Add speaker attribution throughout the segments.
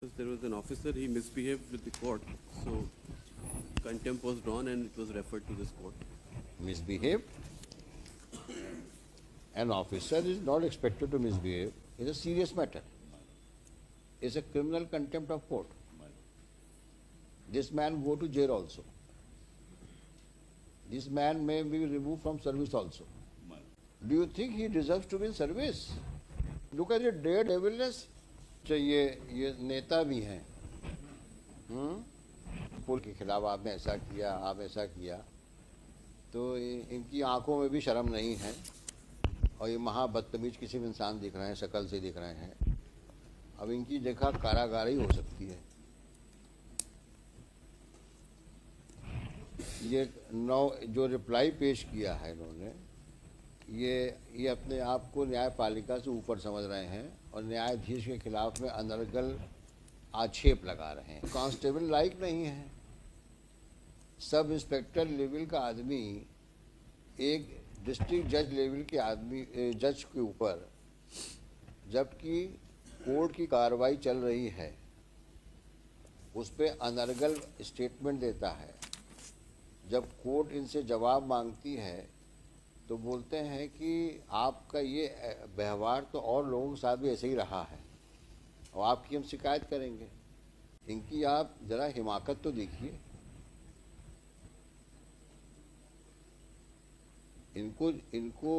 Speaker 1: There was an officer, he misbehaved with the court, so contempt was drawn and it was referred to this court.
Speaker 2: Misbehaved? An officer is not expected to misbehave. It's a serious matter. It's a criminal contempt of court. This man go to jail also. This man may be removed from service also. Do you think he deserves to be in service? Look at the daredevilness. ये नेता भी हैं, पुल के खिलाफ आपने ऐसा किया, आप ऐसा किया, तो इनकी आंखों में भी शर्म नहीं है और ये महा बदतमीज किसी भी इंसान दिख रहे हैं, शक्ल से दिख रहे हैं। अब इनकी जगह कारागारी हो सकती है। ये जो रिप्लाई पेश किया है इन्होंने, ये अपने आप को न्यायपालिका से ऊपर समझ रहे हैं और न्यायाधीश के खिलाफ में अनर्गल आक्षेप लगा रहे हैं। कांस्टेबल लाइक नहीं है। सब इंस्पेक्टर लेवल का आदमी एक डिस्ट्रिक्ट जज लेवल के आदमी जज के ऊपर, जबकि कोर्ट की कार्रवाई चल रही है, उस पर अनर्गल स्टेटमेंट देता है। जब कोर्ट इनसे जवाब मांगती है तो बोलते हैं कि आपका ये व्यवहार तो और लोगों के साथ भी ऐसे ही रहा है और आपकी हम शिकायत करेंगे। इनकी आप जरा हिमाकत तो देखिए। इनको इनको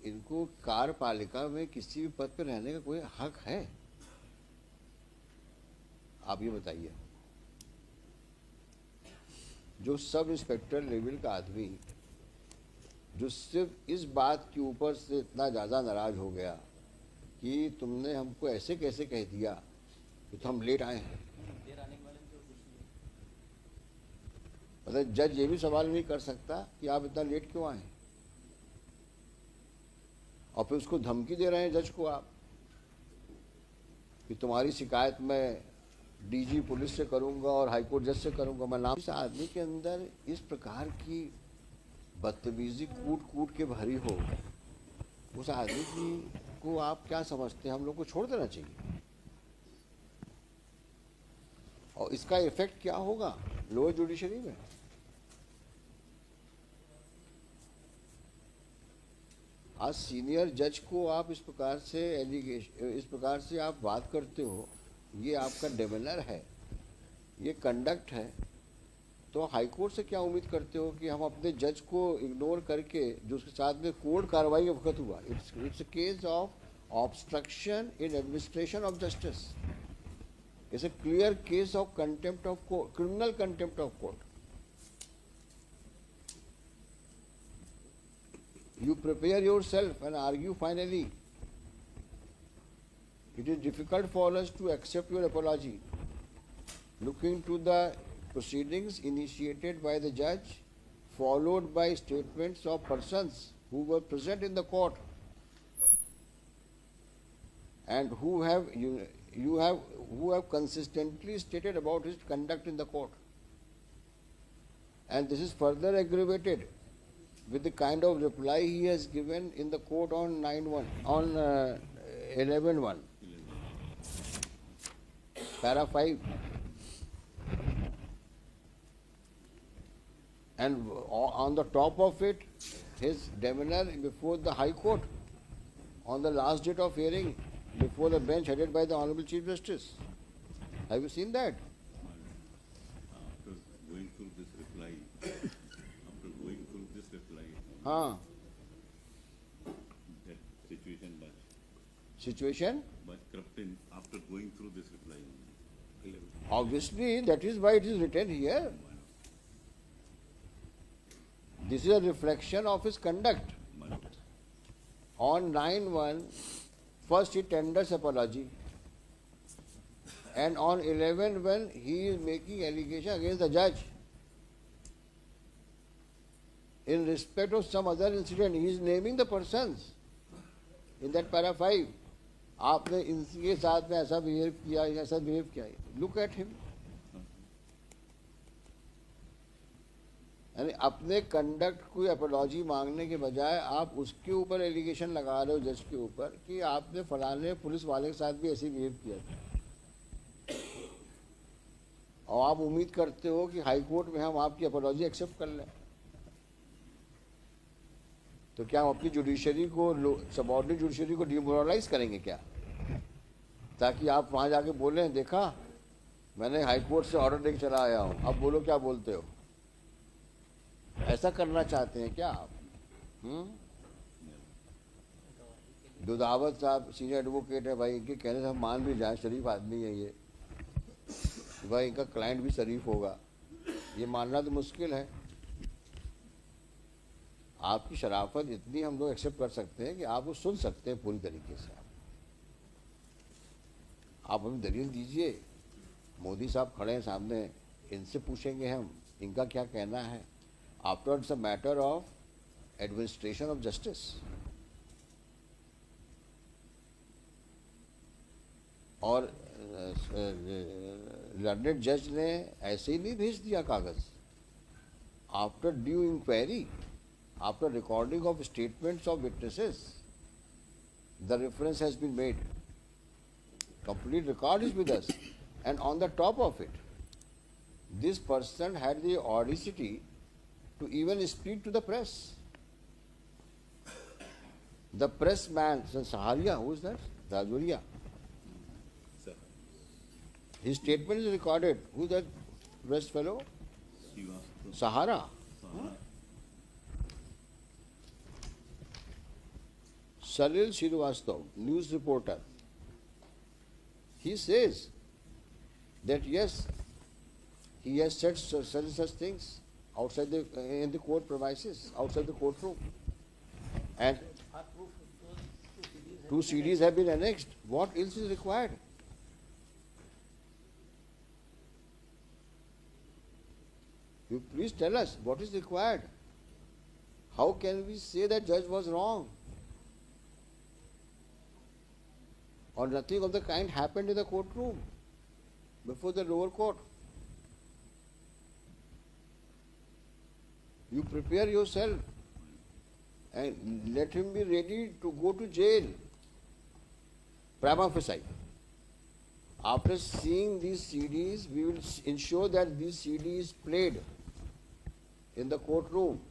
Speaker 2: इनको कार्यपालिका में किसी भी पद पर रहने का कोई हक है? आप ये बताइए। जो सब इंस्पेक्टर लेवल का आदमी जो सिर्फ इस बात के ऊपर से इतना ज़्यादा नाराज हो गया कि तुमने हमको ऐसे कैसे कह दिया कि तो हम लेट आए हैं। मतलब जज ये भी सवाल नहीं कर सकता कि आप इतना लेट क्यों आए, और फिर उसको धमकी दे रहे हैं जज को आप कि तुम्हारी शिकायत मैं डीजी पुलिस से करूंगा और हाईकोर्ट जज से करूंगा। मैं नाम इस आदमी के अंदर इस प्रकार की बदतमीजी कूट कूट के भरी हो, उस आदमी को आप क्या समझते हैं? हम लोग को छोड़ देना चाहिए। और इसका इफेक्ट क्या होगा लोअर जुडिशरी में? आज सीनियर जज को आप इस प्रकार से आप बात करते हो, ये आपका डेमेनर है, ये कंडक्ट है, तो हाईकोर्ट से क्या उम्मीद करते हो कि हम अपने जज को इग्नोर करके जो उसके साथ में कोर्ट कार्रवाई के वक्त हुआ? It's a case of obstruction in administration of justice. It's a clear case of contempt of court, criminal contempt of court. You prepare yourself and argue finally. It is difficult for us to accept your apology. Looking to the proceedings initiated by the judge, followed by statements of persons who were present in the court and who have consistently stated about his conduct in the court. And this is further aggravated with the kind of reply he has given in the court on 11.1, para 5. And on the top of it, his demeanor before the High Court on the last date of hearing before the bench headed by the Honorable Chief Justice. Have you seen that?
Speaker 3: After going through this reply, that
Speaker 2: situation
Speaker 3: but corrupting after going through this reply.
Speaker 2: Obviously, that is why it is written here. This is a reflection of his conduct. On 9/1, first he tenders apology, and on 11/1 he is making allegation against the judge in respect of some other incident. He is naming the persons in that para 5. आपने इनके साथ में ऐसा behave किया, ऐसा behave किया। Look at him. यानी अपने कंडक्ट को अपॉलॉजी मांगने के बजाय आप उसके ऊपर एलिगेशन लगा रहे हो जज के ऊपर कि आपने फलाने पुलिस वाले के साथ भी ऐसे बिहेव किया था। और आप उम्मीद करते हो कि हाई कोर्ट में हम आपकी अपॉलॉजी एक्सेप्ट कर लें। तो क्या हम अपनी जुडिशरी को, सबऑर्डिनेट जुडिशरी को डिमोरलाइज करेंगे क्या, ताकि आप वहां जाके बोलें देखा मैंने हाई कोर्ट से ऑर्डर लेके चला आया हूं, अब बोलो क्या बोलते हो। ऐसा करना चाहते हैं क्या आप? दुधावत साहब सीनियर एडवोकेट है भाई, इनके कहने से हम मान भी जाए, शरीफ आदमी है ये, भाई इनका क्लाइंट भी शरीफ होगा, ये मानना तो मुश्किल है। आपकी शराफत इतनी हम लोग एक्सेप्ट कर सकते हैं कि आप वो सुन सकते हैं पूरी तरीके से। आप हमें दलील दीजिए, मोदी साहब खड़े हैं सामने, इनसे पूछेंगे हम इनका क्या कहना है। After it's a matter of administration of justice. और लर्नेड जज ने ऐसे ही नहीं भेज दिया कागज। After due inquiry, after recording of statements of witnesses, the reference has been made, complete record is with us, and on the top of it, this person had the audacity to even speak to the press. The pressman, Saharia, who is that? Rajoria.
Speaker 3: Sir,
Speaker 2: His statement is recorded. Who is that press fellow?
Speaker 3: Srivastava.
Speaker 2: Sahara.
Speaker 3: Sahara.
Speaker 2: Salil Srivastava, news reporter. He says that yes, he has said such things outside in the court premises, outside the courtroom, and two CDs have been annexed. What else is required? You please tell us what is required. How can we say that judge was wrong? Or nothing of the kind happened in the courtroom before the lower court. You prepare yourself and let him be ready to go to jail. Prima facie. After seeing these CDs, we will ensure that these CDs played in the courtroom.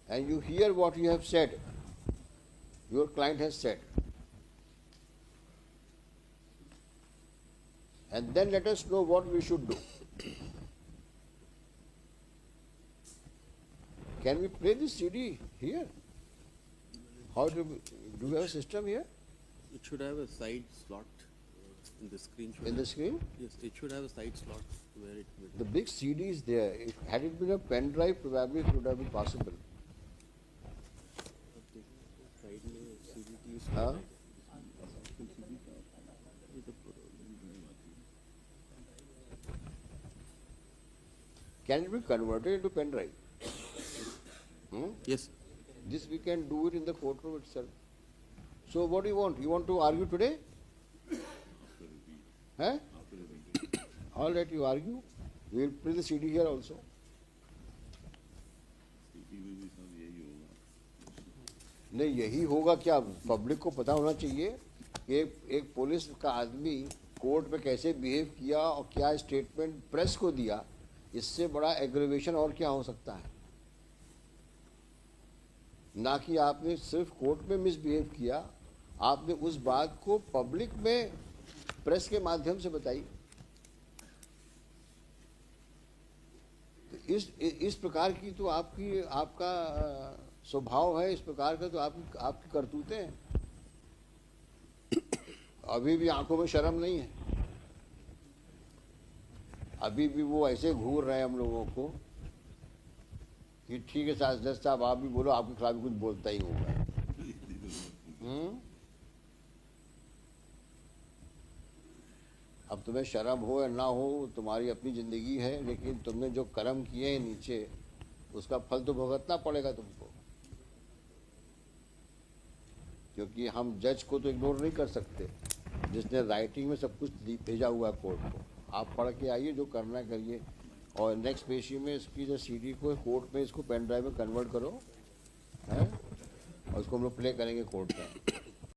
Speaker 2: And you hear what you have said. Your client has said. And then let us know what we should do. Can we play this CD here? How do we have a system here
Speaker 1: It should have a side slot in the screen.
Speaker 2: in the screen?
Speaker 1: Yes, it should have a side slot where it will.
Speaker 2: The big CD is there. Had it been a pen drive, probably it would have been possible.
Speaker 1: Side में CD की use
Speaker 2: Huh? Can it be converted into pen drive?
Speaker 1: Yes.
Speaker 2: This we can do it in the courtroom itself. So what do you want? You want to argue today? Huh? All right, you argue. We will play the CD here also. नहीं यही होगा क्या? Public को पता होना चाहिए कि एक पुलिस का आदमी कोर्ट में कैसे बिहेव किया और क्या स्टेटमेंट प्रेस को दिया। इससे बड़ा एग्रीवेशन और क्या हो सकता है? ना कि आपने सिर्फ कोर्ट में मिसबिहेव किया, आपने उस बात को पब्लिक में प्रेस के माध्यम से बताई। तो इस प्रकार की तो आपका स्वभाव है, इस प्रकार का तो आपकी करतूतें हैं। अभी भी आंखों में शर्म नहीं है। अभी भी वो ऐसे घूर रहे हैं हम लोगों को कि ठीक है जज साहब आप भी बोलो, आपके खिलाफ भी कुछ बोलता ही होगा। अब तुम्हें शर्म हो या ना हो, तुम्हारी अपनी जिंदगी है, लेकिन तुमने जो कर्म किए हैं नीचे, उसका फल तो भुगतना पड़ेगा तुमको। क्योंकि हम जज को तो इग्नोर नहीं कर सकते, जिसने राइटिंग में सब कुछ भेजा हुआ है कोर्ट को। आप पढ़ के आइए, जो करना है करिए, और नेक्स्ट पेशी में इसकी जो सीडी को कोर्ट में इसको पेन ड्राइव में कन्वर्ट करो, है, और उसको हम लोग प्ले करेंगे कोर्ट में।